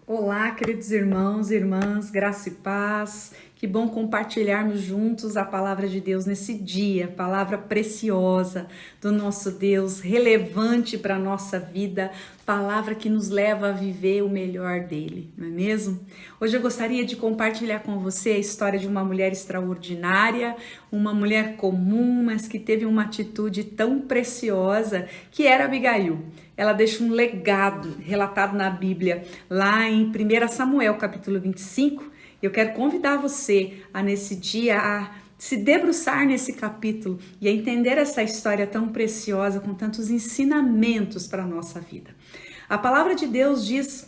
Olá, queridos irmãos e irmãs, graça e paz. Que bom compartilharmos juntos a palavra de Deus nesse dia, palavra preciosa do nosso Deus, relevante para a nossa vida, palavra que nos leva a viver o melhor dele, não é mesmo? Hoje eu gostaria de compartilhar com você a história de uma mulher extraordinária, uma mulher comum, mas que teve uma atitude tão preciosa, que era Abigail. Ela deixa um legado relatado na Bíblia, lá em 1 Samuel, capítulo 25. Eu quero convidar você a, nesse dia, a se debruçar nesse capítulo e a entender essa história tão preciosa, com tantos ensinamentos para a nossa vida. A palavra de Deus diz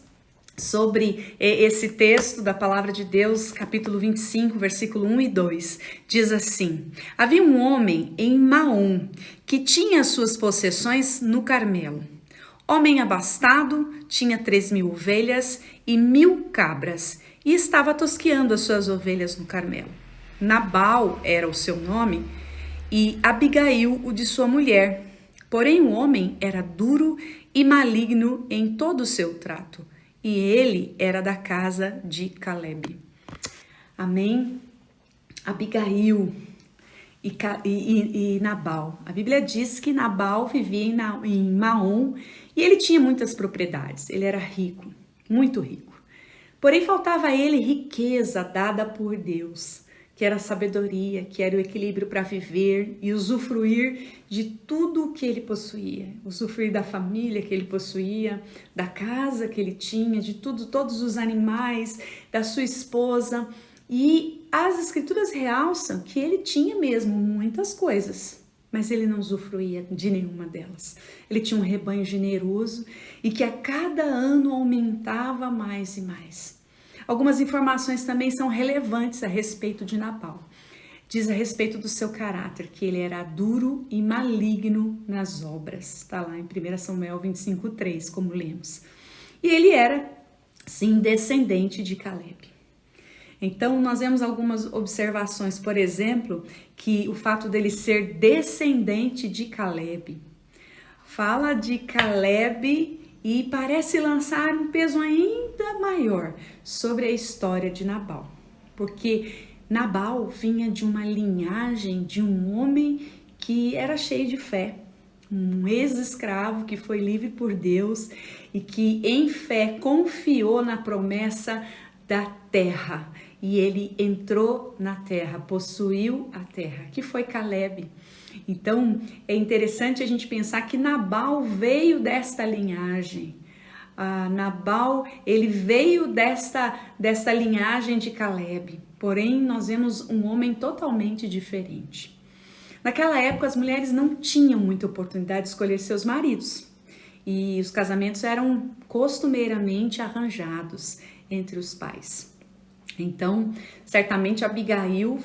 sobre esse texto da palavra de Deus, capítulo 25, versículo 1 e 2, diz assim: havia um homem em Maom que tinha suas possessões no Carmelo. Homem abastado, tinha 3.000 ovelhas e 1.000 cabras, e estava tosqueando as suas ovelhas no Carmelo. Nabal era o seu nome, e Abigail o de sua mulher. Porém o homem era duro e maligno em todo o seu trato, e ele era da casa de Calebe. Amém? Abigail e Nabal. A Bíblia diz que Nabal vivia em Maom e ele tinha muitas propriedades. Ele era rico, muito rico. Porém faltava a ele riqueza dada por Deus, que era a sabedoria, que era o equilíbrio para viver e usufruir de tudo o que ele possuía. Usufruir da família que ele possuía, da casa que ele tinha, de tudo, todos os animais, da sua esposa. E as escrituras realçam que ele tinha mesmo muitas coisas, mas ele não usufruía de nenhuma delas. Ele tinha um rebanho generoso e que a cada ano aumentava mais e mais. Algumas informações também são relevantes a respeito de Nabal. Diz a respeito do seu caráter, que ele era duro e maligno nas obras. Está lá em 1 Samuel 25:3, como lemos. E ele era, sim, descendente de Calebe. Então, nós vemos algumas observações, por exemplo, que o fato dele ser descendente de Calebe fala de Calebe e parece lançar um peso ainda maior sobre a história de Nabal, porque Nabal vinha de uma linhagem de um homem que era cheio de fé, um ex-escravo que foi livre por Deus e que em fé confiou na promessa da terra. E ele entrou na terra, possuiu a terra, que foi Calebe. Então é interessante a gente pensar que Nabal veio desta linhagem. Nabal, ele veio desta linhagem de Calebe. Porém, nós vemos um homem totalmente diferente. Naquela época, as mulheres não tinham muita oportunidade de escolher seus maridos. E os casamentos eram costumeiramente arranjados entre os pais. Então, certamente Abigail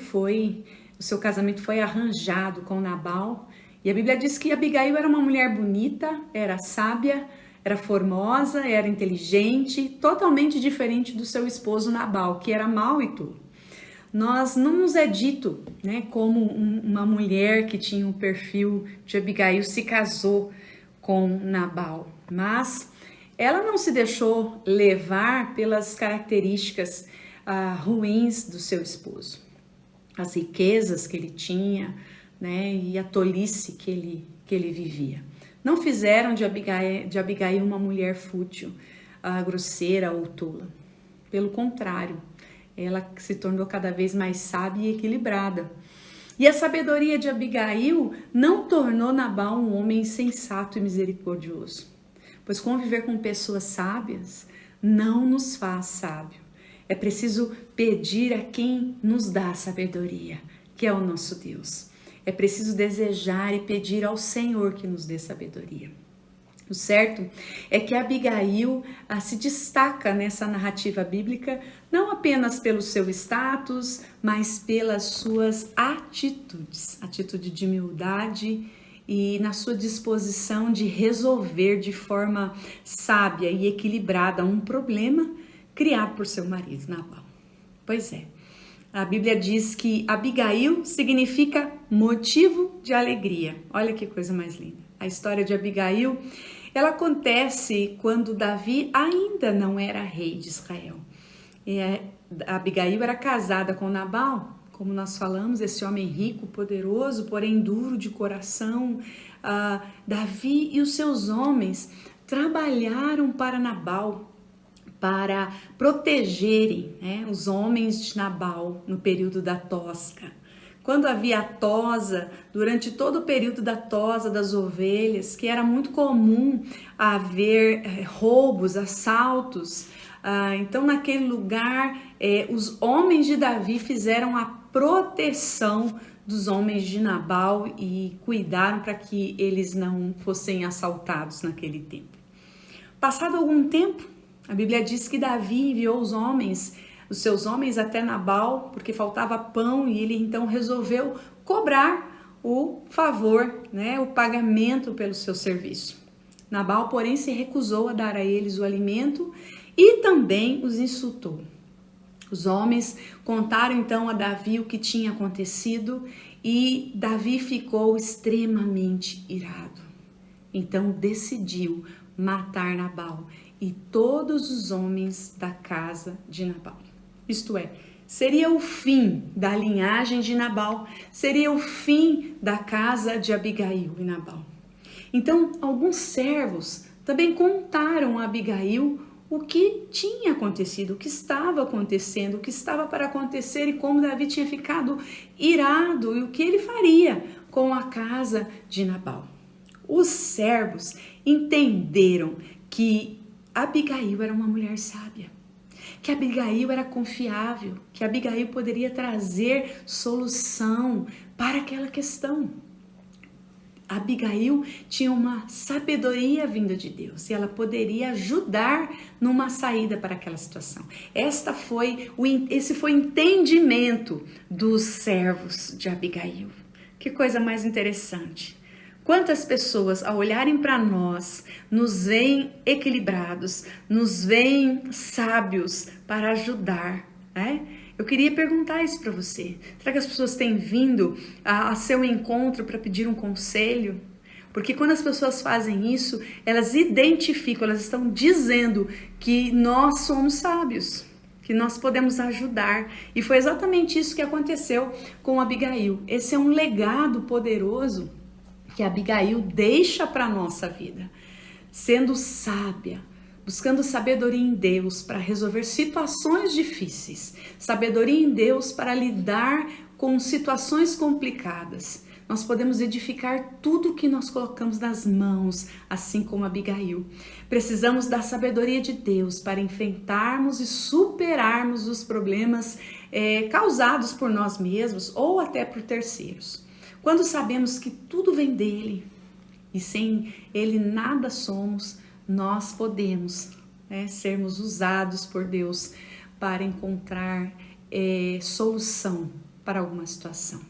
o seu casamento foi arranjado com Nabal. E a Bíblia diz que Abigail era uma mulher bonita, era sábia, era formosa, era inteligente, totalmente diferente do seu esposo Nabal, que era mau e tudo. Não nos é dito, né, como uma mulher que tinha um perfil de Abigail se casou com Nabal, mas ela não se deixou levar pelas características ruins do seu esposo, as riquezas que ele tinha, né, e a tolice que ele vivia. Não fizeram de Abigail uma mulher fútil, grosseira ou tola. Pelo contrário, ela se tornou cada vez mais sábia e equilibrada. E a sabedoria de Abigail não tornou Nabal um homem insensato e misericordioso, pois conviver com pessoas sábias não nos faz sábio. É preciso pedir a quem nos dá sabedoria, que é o nosso Deus. É preciso desejar e pedir ao Senhor que nos dê sabedoria. O certo é que Abigail se destaca nessa narrativa bíblica não apenas pelo seu status, mas pelas suas atitudes, atitude de humildade e na sua disposição de resolver de forma sábia e equilibrada um problema criado por seu marido Nabal. Pois é, a Bíblia diz que Abigail significa motivo de alegria. Olha que coisa mais linda. A história de Abigail, ela acontece quando Davi ainda não era rei de Israel. Abigail era casada com Nabal, como nós falamos, esse homem rico, poderoso, porém duro de coração. Davi e os seus homens trabalharam para Nabal, para protegerem, né, os homens de Nabal no período da tosca. Quando havia a tosa, durante todo o período da tosa das ovelhas, que era muito comum haver roubos, assaltos, então naquele lugar os homens de Davi fizeram a proteção dos homens de Nabal e cuidaram para que eles não fossem assaltados naquele tempo. Passado algum tempo, a Bíblia diz que Davi enviou os seus homens até Nabal, porque faltava pão, e ele então resolveu cobrar o favor, né, o pagamento pelo seu serviço. Nabal, porém, se recusou a dar a eles o alimento e também os insultou. Os homens contaram então a Davi o que tinha acontecido e Davi ficou extremamente irado. Então decidiu matar Nabal e todos os homens da casa de Nabal. Isto é, seria o fim da linhagem de Nabal, seria o fim da casa de Abigail e Nabal. Então, alguns servos também contaram a Abigail o que tinha acontecido, o que estava acontecendo, o que estava para acontecer e como Davi tinha ficado irado e o que ele faria com a casa de Nabal. Os servos entenderam que Abigail era uma mulher sábia, que Abigail era confiável, que Abigail poderia trazer solução para aquela questão. Abigail tinha uma sabedoria vinda de Deus e ela poderia ajudar numa saída para aquela situação. Esse foi o entendimento dos servos de Abigail. Que coisa mais interessante. Quantas pessoas, ao olharem para nós, nos veem equilibrados, nos veem sábios para ajudar, né? Eu queria perguntar isso para você. Será que as pessoas têm vindo a seu encontro para pedir um conselho? Porque quando as pessoas fazem isso, elas identificam, elas estão dizendo que nós somos sábios, que nós podemos ajudar. E foi exatamente isso que aconteceu com Abigail. Esse é um legado poderoso que Abigail deixa para a nossa vida. Sendo sábia, buscando sabedoria em Deus para resolver situações difíceis, sabedoria em Deus para lidar com situações complicadas. Nós podemos edificar tudo que nós colocamos nas mãos, assim como Abigail. Precisamos da sabedoria de Deus para enfrentarmos e superarmos os problemas causados por nós mesmos ou até por terceiros. Quando sabemos que tudo vem dele e sem ele nada somos, nós podemos sermos usados por Deus para encontrar solução para alguma situação.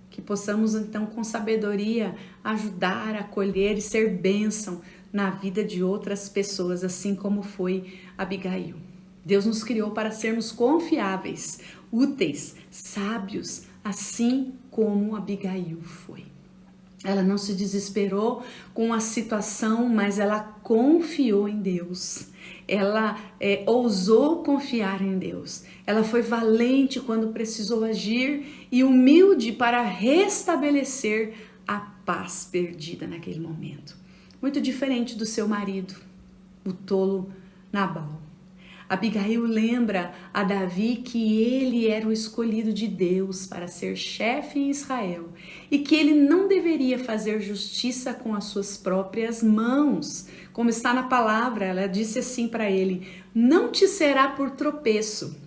Que possamos então com sabedoria ajudar, acolher e ser bênção na vida de outras pessoas, assim como foi Abigail. Deus nos criou para sermos confiáveis, úteis, sábios, assim como Abigail foi. Ela não se desesperou com a situação, mas ela confiou em Deus. Ela ousou confiar em Deus. Ela foi valente quando precisou agir e humilde para restabelecer a paz perdida naquele momento. Muito diferente do seu marido, o tolo Nabal. Abigail lembra a Davi que ele era o escolhido de Deus para ser chefe em Israel e que ele não deveria fazer justiça com as suas próprias mãos. Como está na palavra, ela disse assim para ele: não te será por tropeço,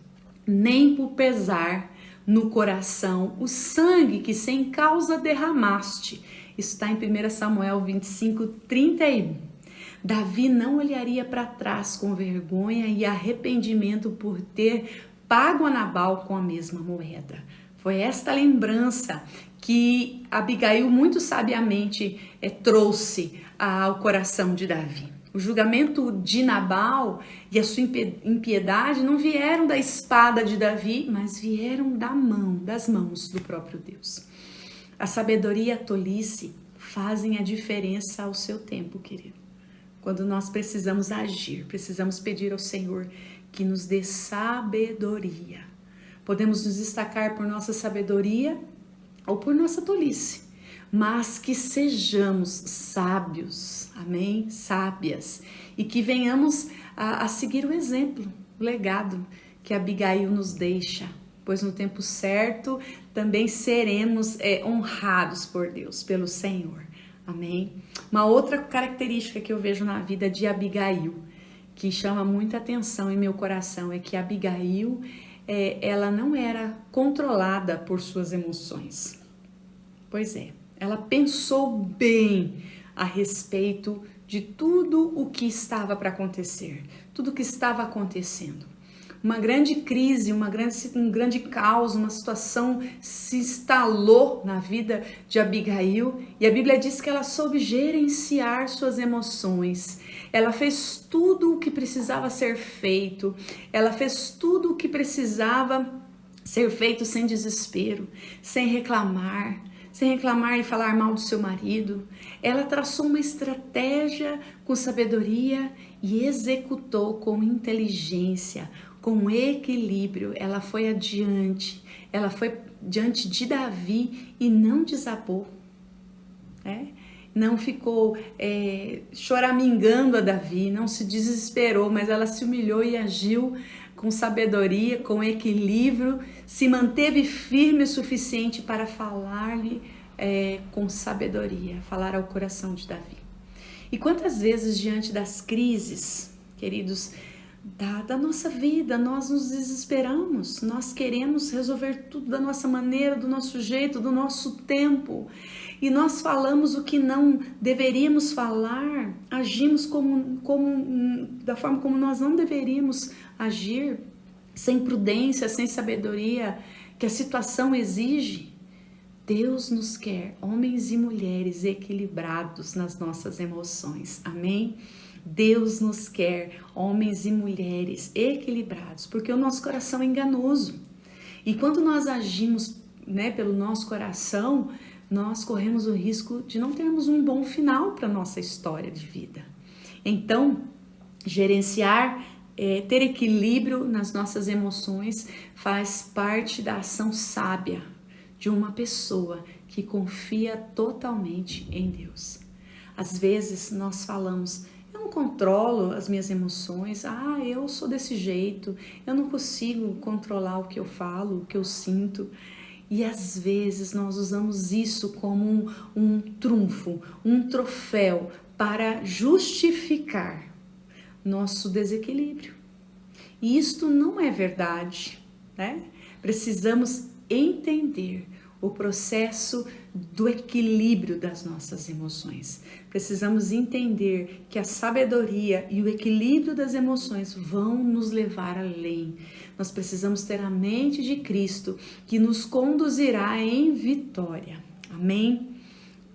nem por pesar no coração o sangue que sem causa derramaste. Isso está em 1 Samuel 25:31. Davi não olharia para trás com vergonha e arrependimento por ter pago a Nabal com a mesma moeda. Foi esta lembrança que Abigail muito sabiamente trouxe ao coração de Davi. O julgamento de Nabal e a sua impiedade não vieram da espada de Davi, mas vieram das mãos do próprio Deus. A sabedoria e a tolice fazem a diferença ao seu tempo, querido. Quando nós precisamos agir, precisamos pedir ao Senhor que nos dê sabedoria. Podemos nos destacar por nossa sabedoria ou por nossa tolice, mas que sejamos sábios, amém? Sábias, e que venhamos a seguir o exemplo, o legado que Abigail nos deixa, pois no tempo certo também seremos honrados por Deus, pelo Senhor. Amém? Uma outra característica que eu vejo na vida de Abigail, que chama muita atenção em meu coração, é que Abigail, ela não era controlada por suas emoções. Pois é, ela pensou bem a respeito de tudo o que estava para acontecer, tudo o que estava acontecendo. Uma grande crise, um grande caos, uma situação se instalou na vida de Abigail e a Bíblia diz que ela soube gerenciar suas emoções. Ela fez tudo o que precisava ser feito, ela fez tudo o que precisava ser feito sem desespero, sem reclamar e falar mal do seu marido. Ela traçou uma estratégia com sabedoria e executou com inteligência, com equilíbrio. Ela foi adiante, ela foi diante de Davi e não desabou, não ficou choramingando a Davi, não se desesperou, mas ela se humilhou e agiu com sabedoria, com equilíbrio, se manteve firme o suficiente para falar-lhe com sabedoria, falar ao coração de Davi. E quantas vezes diante das crises, queridos, da nossa vida, nós nos desesperamos, nós queremos resolver tudo da nossa maneira, do nosso jeito, do nosso tempo, e nós falamos o que não deveríamos falar, agimos da forma como nós não deveríamos agir, sem prudência, sem sabedoria que a situação exige. Deus nos quer homens e mulheres equilibrados nas nossas emoções, amém? Deus nos quer homens e mulheres equilibrados, porque o nosso coração é enganoso. E quando nós agimos pelo nosso coração, nós corremos o risco de não termos um bom final para a nossa história de vida. Então, gerenciar, ter equilíbrio nas nossas emoções faz parte da ação sábia de uma pessoa que confia totalmente em Deus. Às vezes nós falamos, eu não controlo as minhas emoções, eu sou desse jeito, eu não consigo controlar o que eu falo, o que eu sinto. E às vezes nós usamos isso como um trunfo, um troféu para justificar nosso desequilíbrio. E isto não é verdade, né? Precisamos entender o processo do equilíbrio das nossas emoções. Precisamos entender que a sabedoria e o equilíbrio das emoções vão nos levar além. Nós precisamos ter a mente de Cristo que nos conduzirá em vitória. Amém?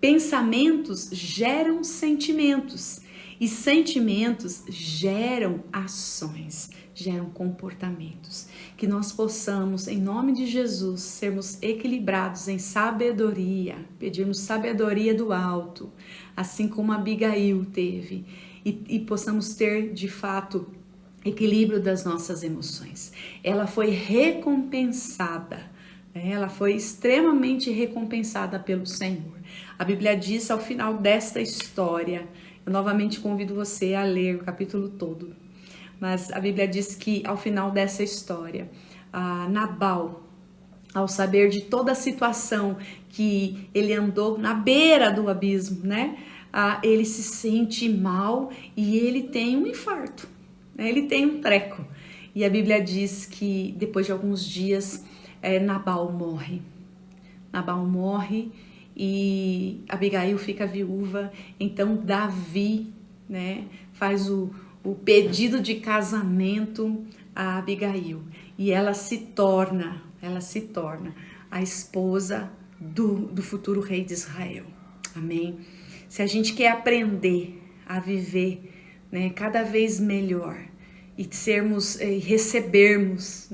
Pensamentos geram sentimentos e sentimentos geram ações, geram comportamentos. Que nós possamos, em nome de Jesus, sermos equilibrados em sabedoria, pedirmos sabedoria do alto, assim como Abigail teve, e possamos ter, de fato, equilíbrio das nossas emoções. Ela foi recompensada, ela foi extremamente recompensada pelo Senhor. A Bíblia diz ao final desta história, eu novamente convido você a ler o capítulo todo, mas a Bíblia diz que ao final dessa história, Nabal, ao saber de toda a situação que ele andou na beira do abismo, ele se sente mal e ele tem um infarto, ele tem um treco. E a Bíblia diz que depois de alguns dias, Nabal morre. Nabal morre e Abigail fica viúva. Então Davi, faz o pedido de casamento a Abigail e ela se torna a esposa do futuro rei de Israel. Amém? Se a gente quer aprender a viver, cada vez melhor e recebermos,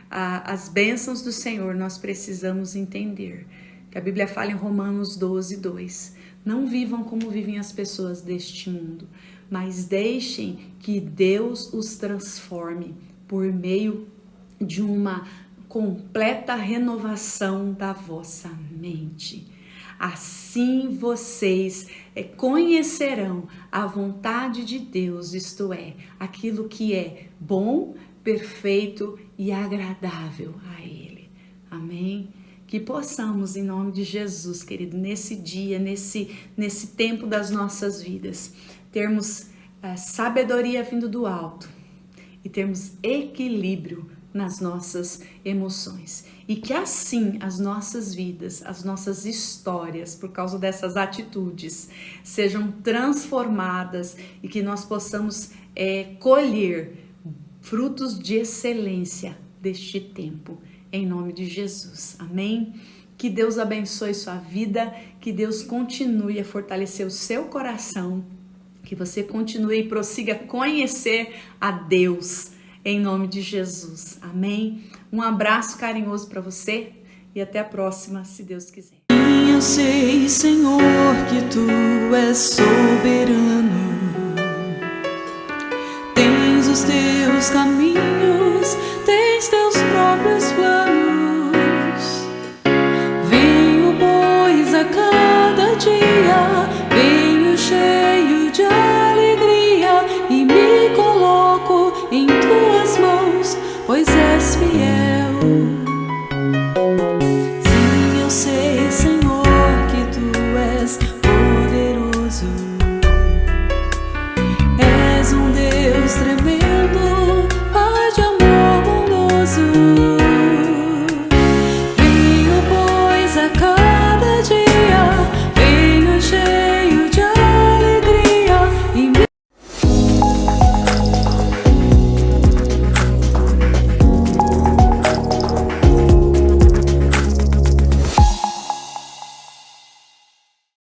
as bênçãos do Senhor, nós precisamos entender que a Bíblia fala em Romanos 12:2. Não vivam como vivem as pessoas deste mundo, mas deixem que Deus os transforme por meio de uma completa renovação da vossa mente. Assim vocês conhecerão a vontade de Deus, isto é, aquilo que é bom, perfeito e agradável a Ele. Amém? Que possamos, em nome de Jesus, querido, nesse dia, nesse tempo das nossas vidas, termos sabedoria vindo do alto e termos equilíbrio nas nossas emoções. E que assim as nossas vidas, as nossas histórias, por causa dessas atitudes, sejam transformadas e que nós possamos colher frutos de excelência deste tempo. Em nome de Jesus. Amém? Que Deus abençoe sua vida, que Deus continue a fortalecer o seu coração, que você continue e prossiga conhecer a Deus, em nome de Jesus. Amém? Um abraço carinhoso para você e até a próxima, se Deus quiser. Eu sei, Senhor, que Tu és soberano, tens os Teus caminhos, tens Teus próprios planos. Venho, pois, a cada dia, venho cheio de alegria e me coloco em Tuas mãos, pois